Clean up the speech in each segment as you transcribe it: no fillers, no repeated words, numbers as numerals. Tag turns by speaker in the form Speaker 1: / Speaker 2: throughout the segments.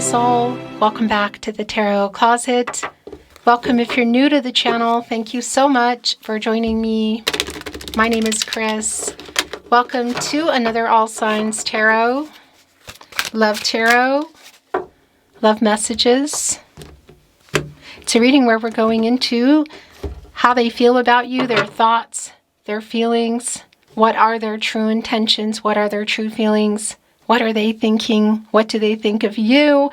Speaker 1: soul. Welcome back to the Tarot Closet. Welcome if you're new to the channel. Thank you so much for joining me. My name is Chris. Welcome to another All Signs Tarot. Love Tarot. Love messages. It's a reading where we're going into how they feel about you, their thoughts, their feelings. What are their true intentions? What are their true feelings? What are they thinking? What do they think of you?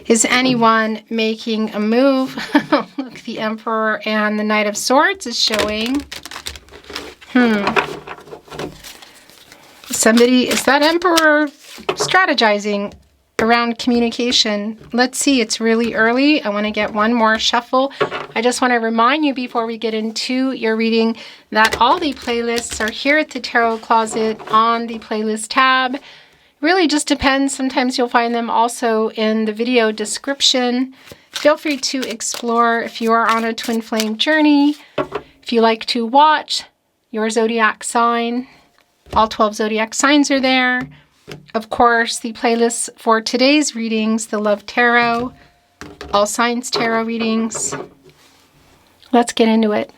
Speaker 1: Is anyone making a move? Look, the Emperor and the Knight of Swords is showing. Somebody, is that Emperor strategizing around communication? Let's see, it's really early. I want to get one more shuffle. I just want to remind you before we get into your reading that all the playlists are here at the Tarot Closet on the playlist tab. Really just depends. Sometimes you'll find them also in the video description. Feel free to explore if you are on a twin flame journey. If you like to watch your zodiac sign, all 12 zodiac signs are there. Of course, the playlists for today's readings, the Love Tarot, All Signs Tarot readings. Let's get into it.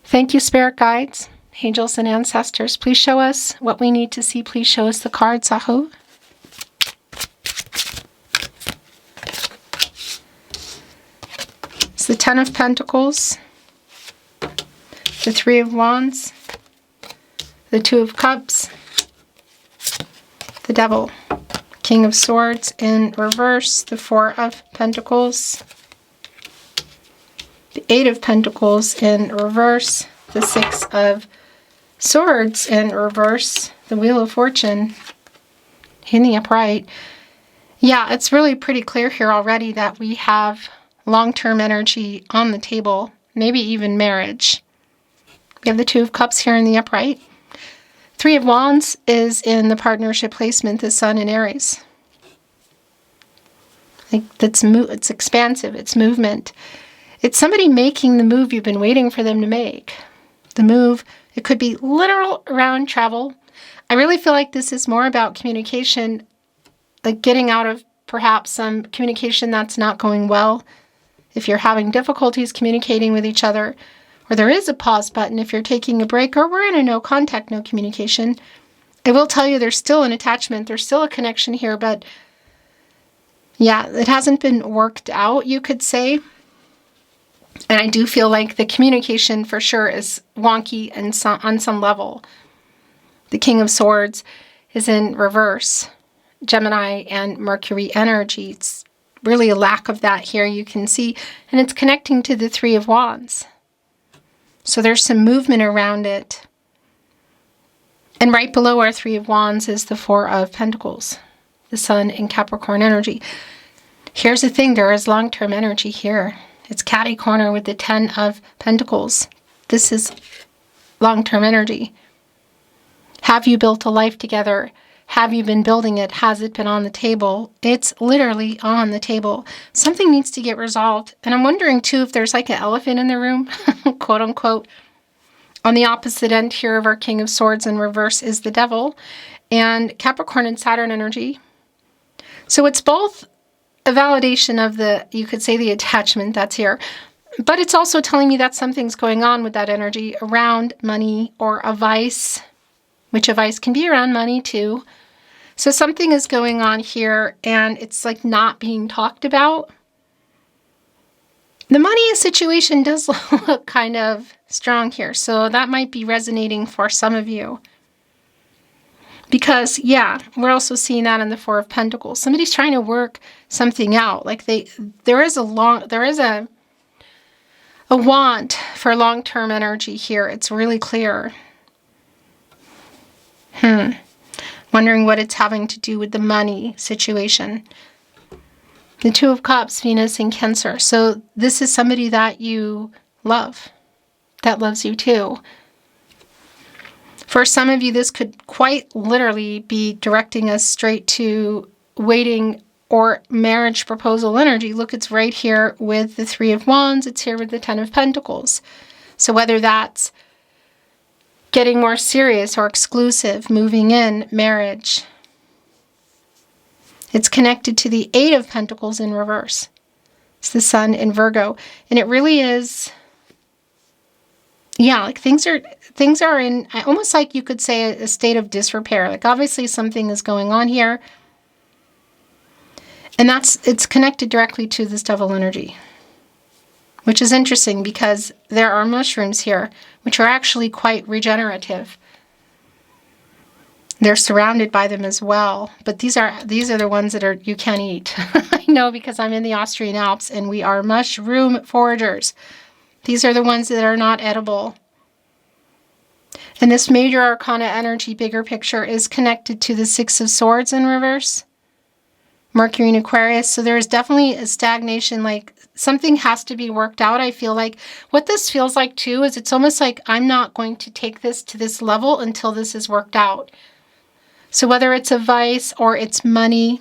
Speaker 1: Thank you, Spirit Guides, Angels, and Ancestors. Please show us what we need to see. Please show us the cards, Sahu. It's the Ten of Pentacles, the Three of Wands, the Two of Cups, the Devil, King of Swords in reverse, the Four of Pentacles, the Eight of Pentacles in reverse, the Six of Swords in reverse, the Wheel of Fortune in the upright. Yeah, it's really pretty clear here already that we have long-term energy on the table, maybe even marriage. We have the Two of Cups here in the upright. Three of Wands is in the partnership placement, the Sun in Aries. It's expansive, it's movement. It's somebody making the move you've been waiting for them to make. The move, it could be literal around travel. I really feel like this is more about communication, like getting out of perhaps some communication that's not going well. If you're having difficulties communicating with each other, or there is a pause button if you're taking a break, or we're in a no contact, no communication. I will tell you there's still an attachment, there's still a connection here, but yeah, it hasn't been worked out, you could say. And I do feel like the communication for sure is wonky and on some level. The King of Swords is in reverse. Gemini and Mercury energy. It's really a lack of that here, you can see. And it's connecting to the Three of Wands. So there's some movement around it. And right below our Three of Wands is the Four of Pentacles. The Sun in Capricorn energy. Here's the thing, there is long-term energy here. It's catty corner with the Ten of Pentacles. This is long-term energy. Have you built a life together? Have you been building it? Has it been on the table? It's literally on the table. Something needs to get resolved. And I'm wondering too if there's like an elephant in the room, quote unquote. On the opposite end here of our King of Swords in reverse is the Devil and Capricorn and Saturn energy. So it's both a validation of the, you could say, the attachment that's here, but it's also telling me that something's going on with that energy around money or a vice, which a vice can be around money too. So something is going on here and it's like not being talked about. The money situation does look kind of strong here, so that might be resonating for some of you. Because, yeah, we're also seeing that in the Four of Pentacles. Somebody's trying to work something out. Like there is a want for long-term energy here. It's really clear. Wondering what it's having to do with the money situation. The Two of Cups, Venus in Cancer. So this is somebody that you love, that loves you too. For some of you, this could quite literally be directing us straight to waiting or marriage proposal energy. Look, it's right here with the Three of Wands. It's here with the Ten of Pentacles. So whether that's getting more serious or exclusive, moving in, marriage, It's connected to the Eight of Pentacles in reverse. It's the Sun in Virgo. And it really is, yeah, like things are in, almost like you could say a state of disrepair. Like obviously something is going on here. And it's connected directly to this devil energy, which is interesting because there are mushrooms here, which are actually quite regenerative. They're surrounded by them as well, but these are the ones that you can't eat. I know because I'm in the Austrian Alps and we are mushroom foragers. These are the ones that are not edible. And this major arcana energy, bigger picture, is connected to the Six of Swords in reverse. Mercury in Aquarius. So there is definitely a stagnation, like something has to be worked out. I feel like what this feels like too is it's almost like I'm not going to take this to this level until this is worked out. So whether it's a vice or it's money.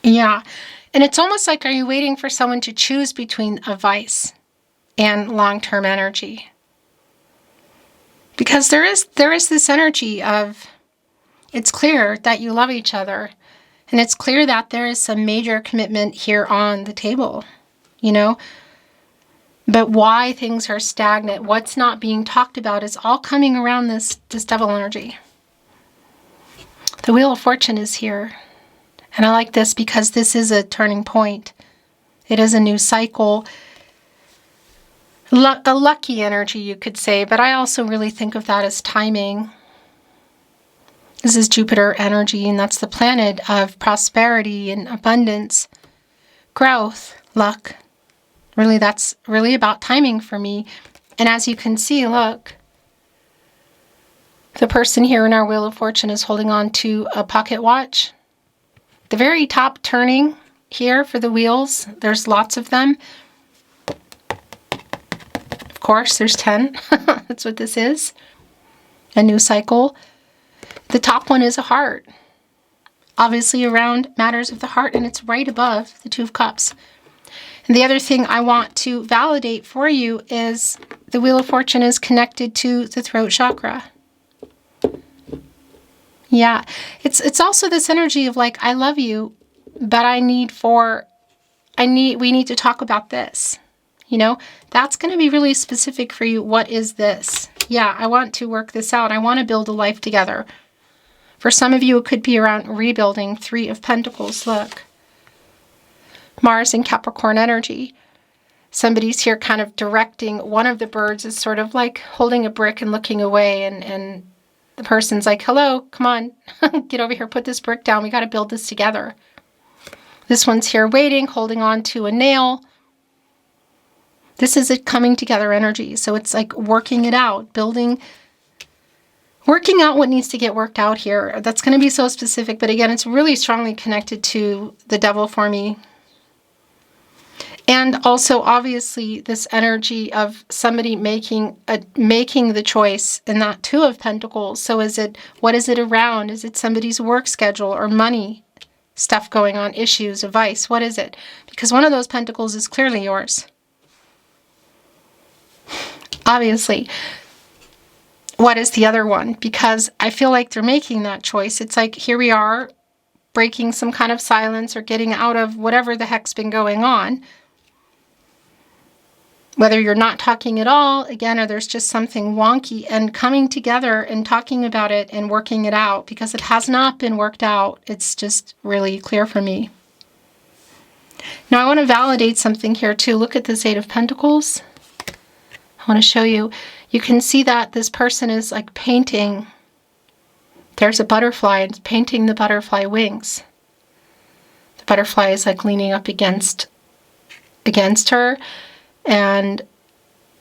Speaker 1: Yeah. And it's almost like, are you waiting for someone to choose between a vice and long-term energy? Because there is this energy of, it's clear that you love each other. And it's clear that there is some major commitment here on the table, you know? But why things are stagnant, what's not being talked about is all coming around this devil energy. The Wheel of Fortune is here. And I like this because this is a turning point. It is a new cycle. A lucky energy, you could say, but I also really think of that as timing. This is Jupiter energy, and that's the planet of prosperity and abundance, growth, luck. Really, that's really about timing for me. And as you can see, look, the person here in our Wheel of Fortune is holding on to a pocket watch. The very top turning here for the wheels, there's lots of them. Of course, there's 10. That's what this is. A new cycle. The top one is a heart. Obviously around matters of the heart, and it's right above the Two of Cups. And the other thing I want to validate for you is the Wheel of Fortune is connected to the throat chakra. Yeah, it's also this energy of like, I love you, but we need to talk about this. You know, that's going to be really specific for you. What is this? Yeah, I want to work this out. I want to build a life together. For some of you, it could be around rebuilding. Three of Pentacles, look. Mars and Capricorn energy. Somebody's here kind of directing. One of the birds is sort of like holding a brick and looking away. And the person's like, hello, come on, get over here, put this brick down. We got to build this together. This one's here waiting, holding on to a nail. This is a coming together energy. So it's like working it out, working out what needs to get worked out here. That's going to be so specific. But again, it's really strongly connected to the devil for me. And also, obviously, this energy of somebody making the choice in that Two of Pentacles. So what is it around? Is it somebody's work schedule or money stuff going on, issues, a vice? What is it? Because one of those pentacles is clearly yours. Obviously. What is the other one? Because I feel like they're making that choice. It's like, here we are, breaking some kind of silence or getting out of whatever the heck's been going on. Whether you're not talking at all, again, or there's just something wonky, and coming together and talking about it and working it out, because it has not been worked out. It's just really clear for me. Now, I want to validate something here too. Look at this Eight of Pentacles. I want to show you. You can see that this person is like painting. There's a butterfly, and painting the butterfly wings. The butterfly is like leaning up against her. And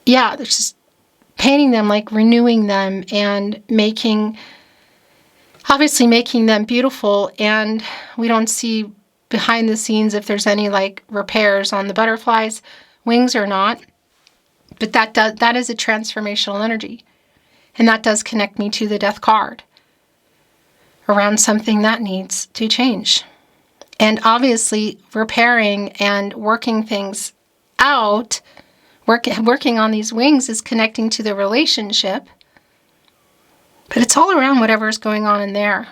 Speaker 1: yeah, there's just painting them, like renewing them and obviously making them beautiful. And we don't see behind the scenes if there's any like repairs on the butterflies' wings or not. But that is a transformational energy. And that does connect me to the Death card around something that needs to change. And obviously repairing and working things out, working on these wings is connecting to the relationship, but it's all around whatever's going on in there.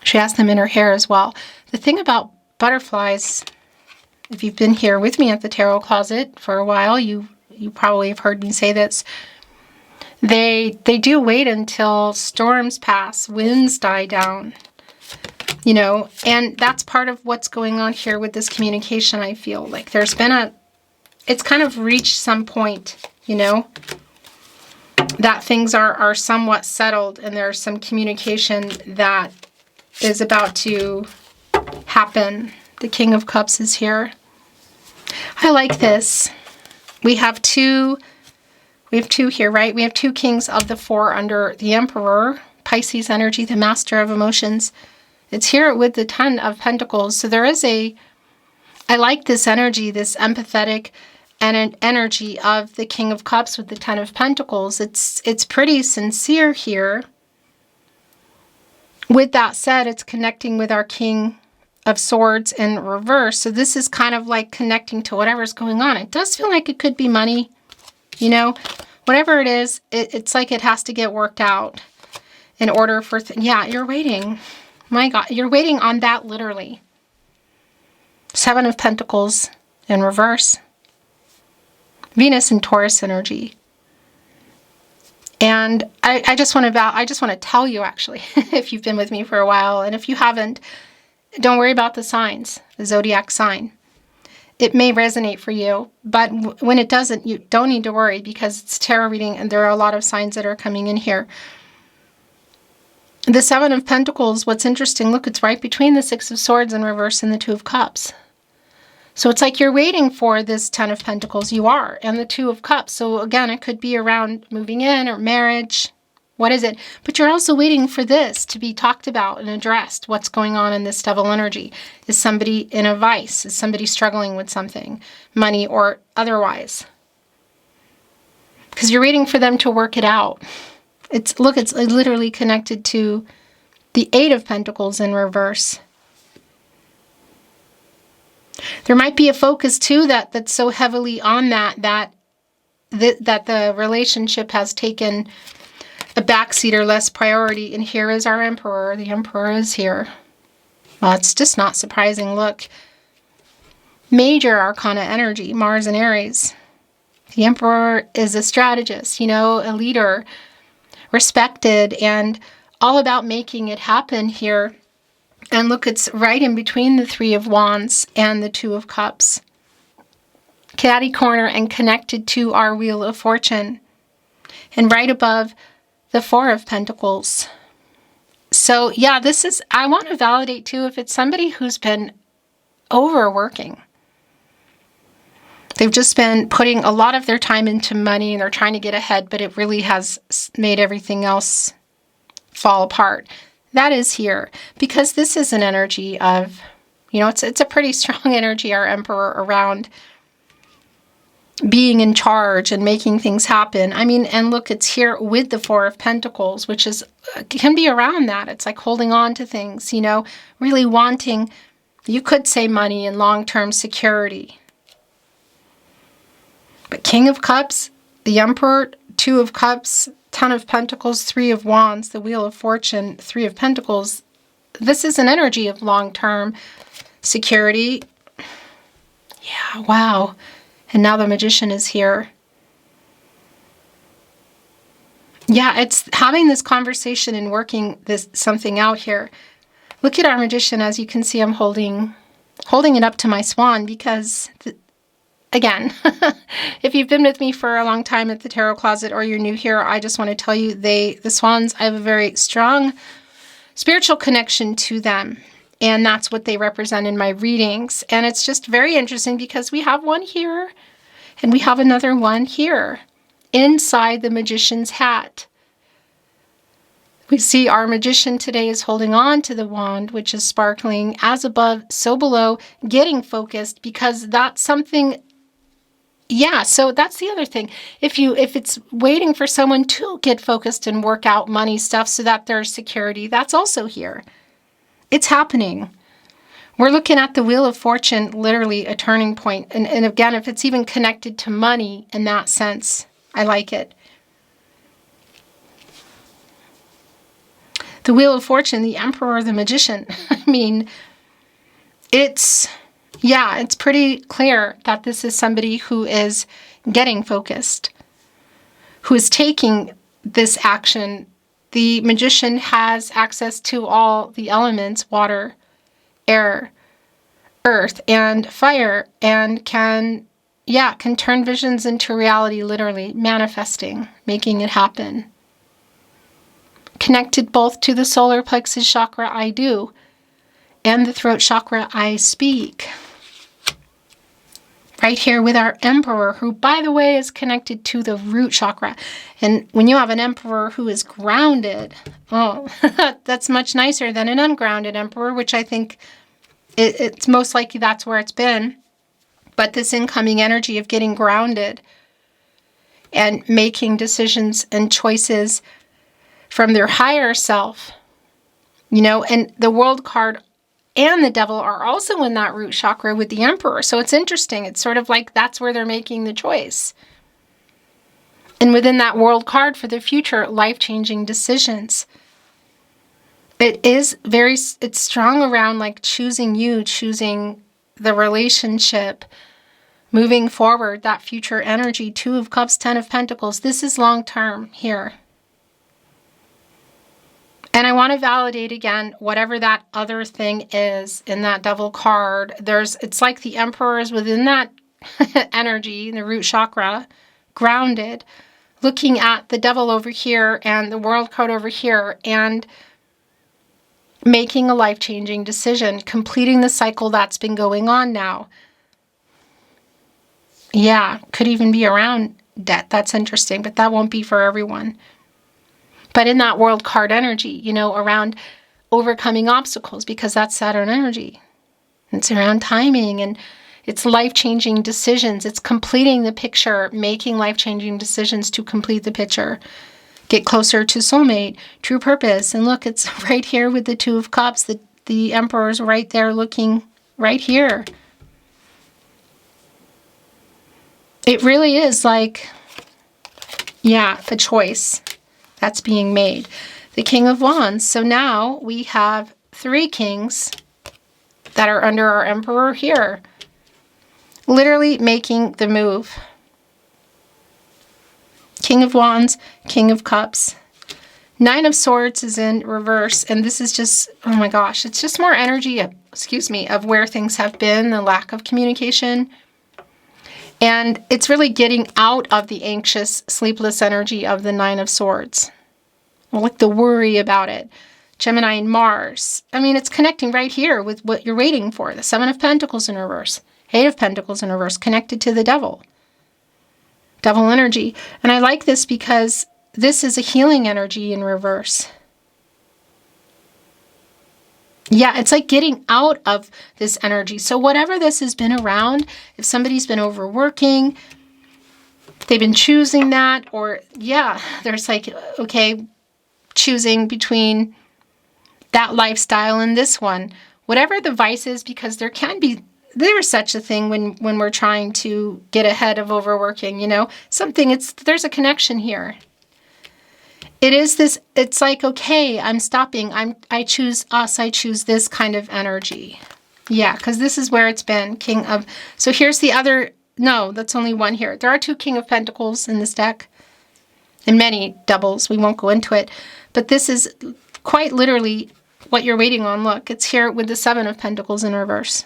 Speaker 1: She has them in her hair as well. The thing about butterflies, if you've been here with me at the Tarot Closet for a while, you probably have heard me say this. They do wait until storms pass, winds die down, you know, and that's part of what's going on here with this communication. I feel like there's been it's kind of reached some point, you know, that things are somewhat settled, and there's some communication that is about to happen. The King of Cups is here. I like this. We have two here, right? We have two Kings of the Four under the Emperor, Pisces energy, the master of emotions. It's here with the Ten of Pentacles. So there is I like this energy, this empathetic and an energy of the King of Cups with the Ten of Pentacles. It's pretty sincere here. With that said, it's connecting with our King of Swords in reverse. So this is kind of like connecting to whatever's going on. It does feel like it could be money, you know, whatever it is, it's like it has to get worked out in order for, yeah, you're waiting. My God, you're waiting on that literally. Seven of Pentacles in reverse. Venus and Taurus energy. And I just want to tell you, actually, if you've been with me for a while, and if you haven't, don't worry about the signs, the Zodiac sign. It may resonate for you, but when it doesn't, you don't need to worry, because it's tarot reading and there are a lot of signs that are coming in here. The Seven of Pentacles, what's interesting, look, it's right between the Six of Swords in reverse and the Two of Cups. So it's like you're waiting for this Ten of Pentacles. You are. And the Two of Cups. So again, it could be around moving in or marriage. What is it? But you're also waiting for this to be talked about and addressed. What's going on in this Devil energy? Is somebody in a vice? Is somebody struggling with something? Money or otherwise? Because you're waiting for them to work it out. It's literally connected to the Eight of Pentacles in reverse. There might be a focus too that's so heavily on that the relationship has taken a backseat or less priority. And here is our Emperor. The Emperor is here. Well, it's just not surprising. Look, major arcana energy, Mars and Aries. The Emperor is a strategist, you know, a leader, respected, and all about making it happen here. And look, it's right in between the Three of Wands and the Two of Cups. Catty corner and connected to our Wheel of Fortune. And right above the Four of Pentacles. So yeah, I want to validate too, if it's somebody who's been overworking. They've just been putting a lot of their time into money and they're trying to get ahead, but it really has made everything else fall apart. That is here, because this is an energy of, you know, it's a pretty strong energy, our Emperor, around being in charge and making things happen. I mean, and look, it's here with the Four of Pentacles, which can be around that. It's like holding on to things, you know, really wanting, you could say, money and long-term security. But King of Cups, the Emperor, Two of Cups, Ten of Pentacles, Three of Wands, the Wheel of Fortune, Three of Pentacles. This is an energy of long-term security. Yeah, wow. And now the Magician is here. Yeah, it's having this conversation and working something out here. Look at our Magician. As you can see, I'm holding it up to my swan because, again, if you've been with me for a long time at the Tarot Closet or you're new here, I just want to tell you, the swans, I have a very strong spiritual connection to them. And that's what they represent in my readings. And it's just very interesting because we have one here and we have another one here inside the Magician's hat. We see our Magician today is holding on to the wand, which is sparkling, as above, so below, getting focused, because that's something. Yeah, so that's the other thing. If it's waiting for someone to get focused and work out money stuff so that there's security, that's also here. It's happening. We're looking at the Wheel of Fortune, literally a turning point. And again, if it's even connected to money in that sense, I like it. The Wheel of Fortune, the Emperor, the Magician. I mean, it's pretty clear that this is somebody who is getting focused, who is taking this action. The Magician has access to all the elements, water, air, earth, and fire, and can turn visions into reality, literally manifesting, making it happen. Connected both to the solar plexus chakra, I do, and the throat chakra, I speak. Right here with our Emperor, who, by the way, is connected to the root chakra. And when you have an Emperor who is grounded, oh, that's much nicer than an ungrounded Emperor, which I think it's most likely that's where it's been. But this incoming energy of getting grounded and making decisions and choices from their higher self, and the World card and the Devil are also in that root chakra with the Emperor. So it's interesting. It's sort of like that's where they're making the choice. And within that World card for the future, life-changing decisions. It's strong around like choosing you, choosing the relationship, moving forward, that future energy. 2 of Cups, 10 of Pentacles. This is long-term here. And I want to validate again, whatever that other thing is in that Devil card, it's like the Emperor is within that energy, the root chakra, grounded, looking at the Devil over here and the World card over here, and making a life-changing decision, completing the cycle that's been going on now. Yeah, could even be around debt. That's interesting, but that won't be for everyone. But in that World card energy, around overcoming obstacles, because that's Saturn energy. It's around timing, and it's life-changing decisions. It's completing the picture, making life-changing decisions to complete the picture. Get closer to soulmate, true purpose. And look, it's right here with the 2 of Cups. The Emperor's right there looking right here. It really is like, a choice that's being made. The King of Wands. So now we have 3 kings that are under our Emperor here, literally making the move. King of Wands, King of Cups. 9 of Swords is in reverse, and this is just, oh my gosh, it's just more energy, of where things have been, the lack of communication. And it's really getting out of the anxious, sleepless energy of the 9 of Swords. Like the worry about it. Gemini and Mars. I mean, it's connecting right here with what you're waiting for. The 7 of Pentacles in reverse. 8 of Pentacles in reverse, connected to the Devil. Devil energy. And I like this because this is a healing energy in reverse. Yeah, it's like getting out of this energy. So whatever this has been around, if somebody's been overworking, they've been choosing that, or there's like, okay, choosing between that lifestyle and this one. Whatever the vice is, because there's such a thing when we're trying to get ahead of overworking, there's a connection here. It is this, it's like, okay, I'm stopping. I choose us. I choose this kind of energy. Yeah, because this is where it's been. So here's the other, no, that's only one here. There are 2 King of Pentacles in this deck and many doubles. We won't go into it. But this is quite literally what you're waiting on. Look, it's here with the 7 of Pentacles in reverse.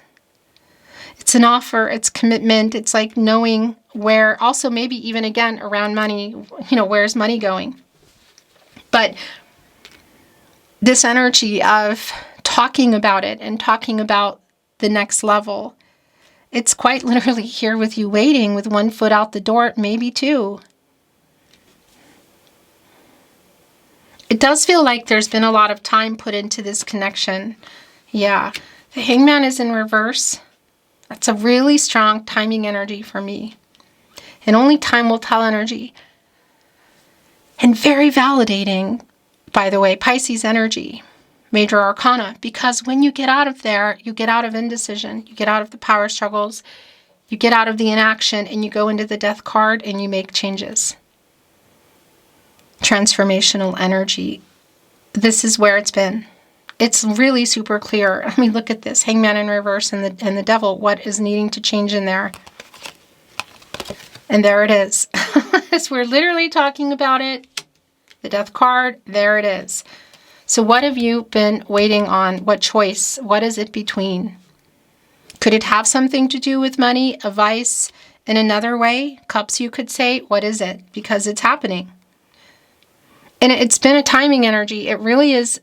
Speaker 1: It's an offer. It's commitment. It's like knowing where, also maybe even again around money, where's money going? But this energy of talking about it and talking about the next level, it's quite literally here with you waiting with 1 foot out the door, maybe 2. It does feel like there's been a lot of time put into this connection. Yeah, the Hangman is in reverse. That's a really strong timing energy for me. And only time will tell energy. And very validating, by the way, Pisces energy, major arcana, because when you get out of there, you get out of indecision, you get out of the power struggles, you get out of the inaction, and you go into the Death card and you make changes. Transformational energy. this is where it's been. It's really super clear. I mean, look at this. Hangman in reverse and the devil. What is needing to change in there? And there it is. As we're literally talking about it, the death card, there it is. So what have you been waiting on? What choice? What is it between? Could it have something to do with money, a vice, in another way? Cups, you could say. What is it? Because it's happening. And it's been a timing energy. It really is.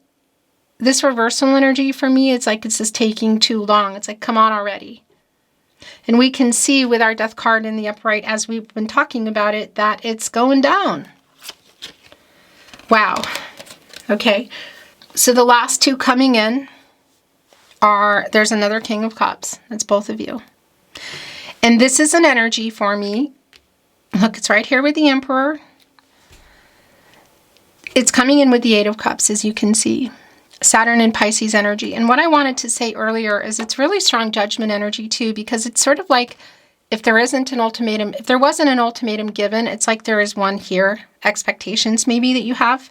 Speaker 1: This reversal energy for me, it's like it's just taking too long. It's like, come on already. And we can see with our death card in the upright, as we've been talking about it, that it's going down. Wow. Okay. So the last two coming in are, there's another King of Cups. That's both of you. And this is an energy for me. Look, it's right here with the Emperor. It's coming in with the Eight of Cups, as you can see. Saturn and Pisces energy. And what I wanted to say earlier is it's really strong judgment energy too, because it's sort of like if there isn't an ultimatum, if there wasn't an ultimatum given, it's like there is one here. Expectations maybe that you have.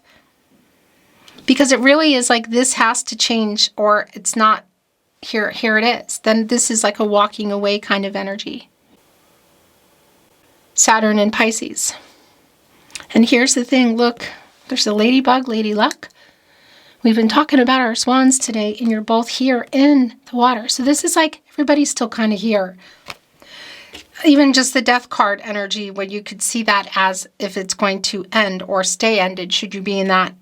Speaker 1: Because it really is like this has to change or it's not here it is. Then this is like a walking away kind of energy. Saturn and Pisces. And here's the thing, look, there's a ladybug, lady luck. We've been talking about our swans today, and you're both here in the water. So this is like everybody's still kind of here. Even just the death card energy, where you could see that as if it's going to end or stay ended, should you be in that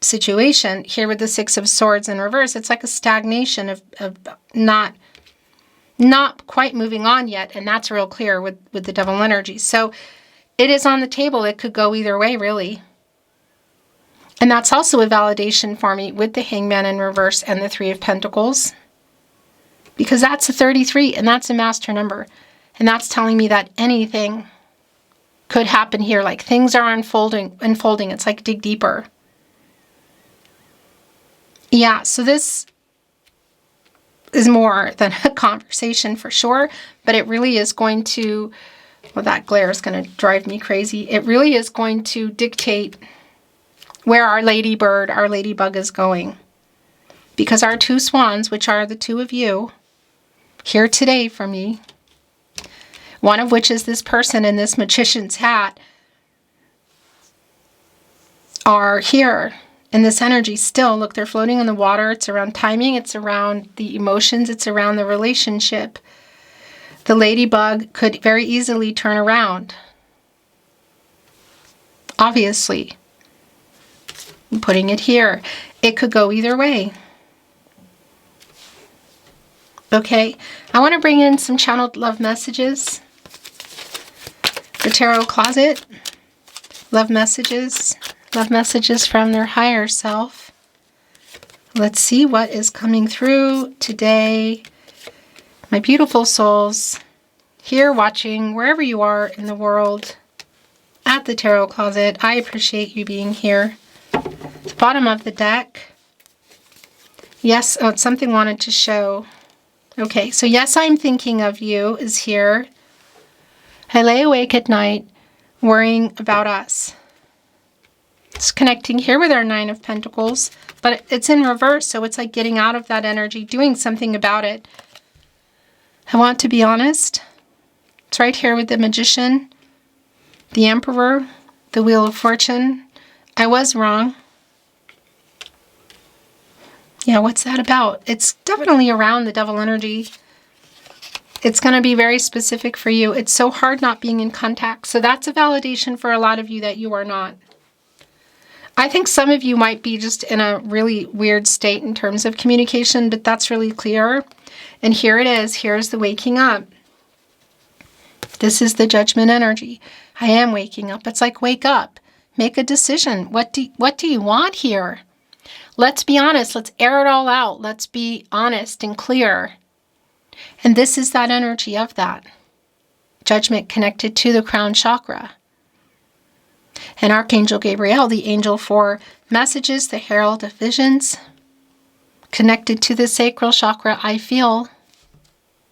Speaker 1: situation. Here with the Six of Swords in reverse, it's like a stagnation of not quite moving on yet, and that's real clear with the devil energy. So it is on the table. It could go either way, really. And that's also a validation for me with the Hangman in reverse and the Three of Pentacles. Because that's a 33 and that's a master number. And that's telling me that anything could happen here. Like things are unfolding. It's like dig deeper. Yeah, so this is more than a conversation for sure. But it really is going to, well, that glare is going to drive me crazy. It really is going to dictate where our ladybird, our ladybug is going. Because our two swans, which are the two of you, here today for me, one of which is this person in this magician's hat, are here in this energy still. Look, they're floating in the water. It's around timing. It's around the emotions. It's around the relationship. The ladybug could very easily turn around. Obviously. I'm putting it here. It could go either way. Okay, I want to bring in some channeled love messages. The tarot closet. Love messages from their higher self. Let's see what is coming through today. My beautiful souls, here watching, wherever you are in the world, at the tarot closet. I appreciate you being here. The bottom of the deck. Yes, oh, it's something I wanted to show. Okay, so yes, I'm thinking of you is here. I lay awake at night worrying about us. It's connecting here with our Nine of Pentacles, but it's in reverse, so it's like getting out of that energy, doing something about it. I want to be honest. It's right here with the Magician, the Emperor, the Wheel of Fortune. I was wrong. Yeah, what's that about? It's definitely around the devil energy. It's going to be very specific for you. It's so hard not being in contact. So that's a validation for a lot of you that you are not. I think some of you might be just in a really weird state in terms of communication, but that's really clear. And here it is. Here's the waking up. This is the judgment energy. I am waking up. It's like, wake up. Make a decision. What do you want here? Let's be honest. Let's air it all out. Let's be honest and clear. And this is that energy of that. Judgment connected to the crown chakra. And Archangel Gabriel, the angel for messages, the herald of visions, connected to the sacral chakra, I feel.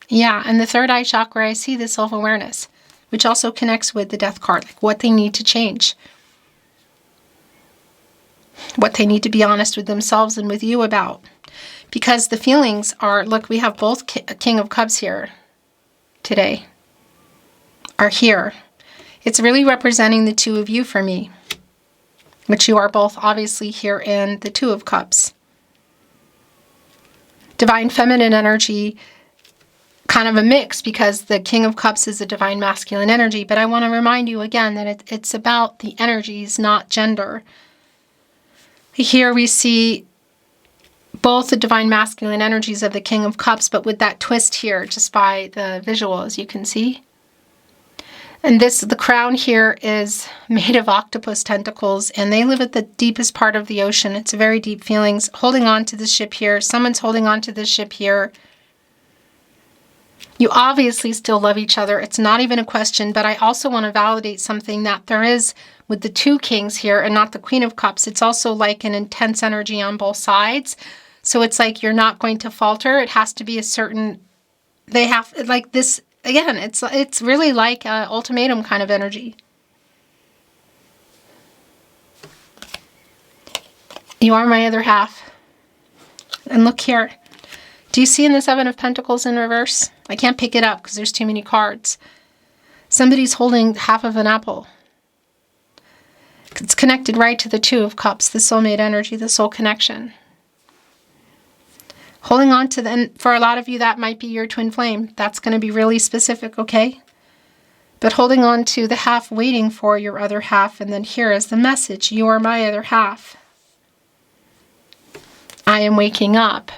Speaker 1: Yeah, and the third eye chakra, I see the self-awareness, which also connects with the death card, like what they need to change. what they need to be honest with themselves and with you about. Because the feelings are, look, we have both King of Cups here today, are here. It's really representing the two of you for me, which you are both obviously here in the Two of Cups. Divine feminine energy, kind of a mix, because the King of Cups is a divine masculine energy. But I want to remind you again that it's about the energies, not gender. Here we see both the divine masculine energies of the King of Cups, but with that twist here, just by the visual, as you can see. And the crown here is made of octopus tentacles, and they live at the deepest part of the ocean. It's very deep feelings. Holding on to the ship here. Someone's holding on to this ship here. You obviously still love each other. It's not even a question, but I also want to validate something that there is with the two kings here and not the Queen of Cups. It's also like an intense energy on both sides. So it's like you're not going to falter. It has to be a certain, they have, like this, again, it's really like an ultimatum kind of energy. You are my other half. And look here. Do you see in the Seven of Pentacles in reverse? I can't pick it up because there's too many cards. Somebody's holding half of an apple. It's connected right to the Two of Cups, the soulmate energy, the soul connection. Holding on to and for a lot of you, that might be your twin flame. That's going to be really specific, okay? But holding on to the half, waiting for your other half, and then here is the message. You are my other half. I am waking up.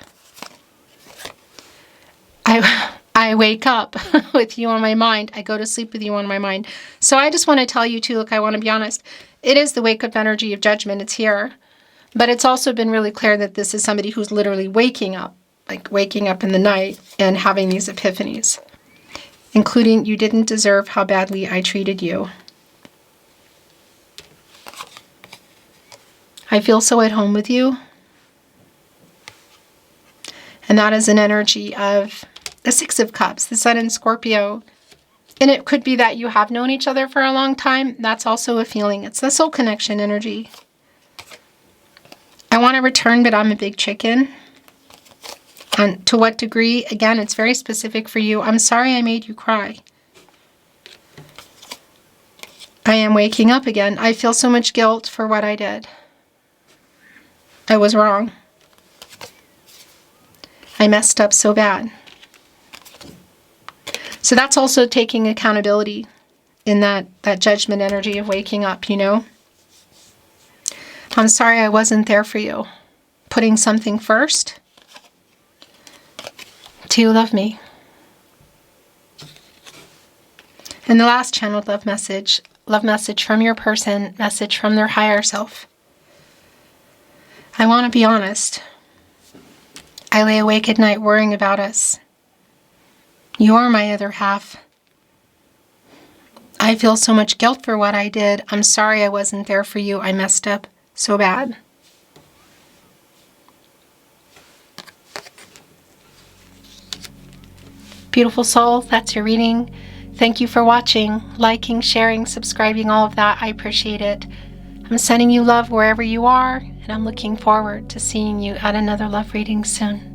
Speaker 1: I wake up with you on my mind. I go to sleep with you on my mind. So I just want to tell you too, look, I want to be honest. It is the wake-up energy of judgment. It's here. But it's also been really clear that this is somebody who's literally waking up, like waking up in the night and having these epiphanies, including you didn't deserve how badly I treated you. I feel so at home with you. And that is an energy of the Six of Cups, the Sun in Scorpio. And it could be that you have known each other for a long time. That's also a feeling. It's the soul connection energy. I want to return, but I'm a big chicken. And to what degree? Again, it's very specific for you. I'm sorry I made you cry. I am waking up again. I feel so much guilt for what I did. I was wrong. I messed up so bad. So that's also taking accountability in that judgment energy of waking up, you know. I'm sorry I wasn't there for you. Putting something first. Do you love me? And the last channeled love message from your person, message from their higher self. I want to be honest. I lay awake at night worrying about us. You are my other half. I feel so much guilt for what I did. I'm sorry I wasn't there for you. I messed up so bad. Beautiful soul, that's your reading. Thank you for watching, liking, sharing, subscribing, all of that. I appreciate it. I'm sending you love wherever you are, and I'm looking forward to seeing you at another love reading soon.